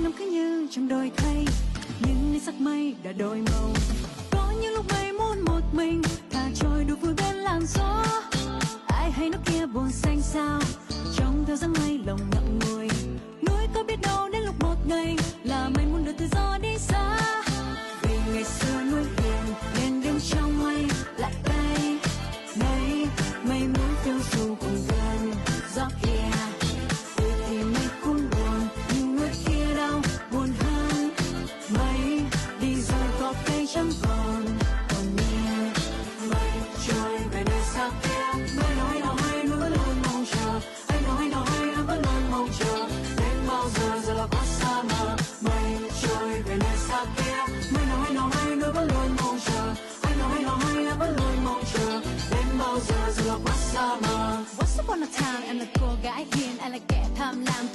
năm cứ như trong đôi thay, nhưng nay sắc mây đã đổi màu. Có những lúc mây muốn một mình thả trôi đùa vui bên làn gió. Ai hay nó kia buồn xanh sao, trong theo dáng mây lòng ngậm ngùi. Núi có biết đâu đến lúc một ngày là mây muốn được tự do đi xa. Vì ngày xưa núi hiền nên đêm trong mây lại bay. Nay mây muốn phiêu du cùng gần gió kia. Từ thì mây cũng buồn nhưng núi kia đâu buồn hơn. Mây đi rồi có cây chẳng còn nhiên. Mây trôi về nơi xa kia. Mây nói nào hay núi vẫn luôn mong chờ. Anh nói nào hay em vẫn luôn mong chờ. Đến bao giờ giờ là quá xa mờ. Mây trôi về nơi xa kia. Mây nói nào hay núi vẫn luôn mong chờ. Anh nói nào hay em vẫn luôn mong chờ. Đến bao giờ giờ là quá xa mờ. Once upon a time em là cô gái hiền, anh là kẻ tham lam.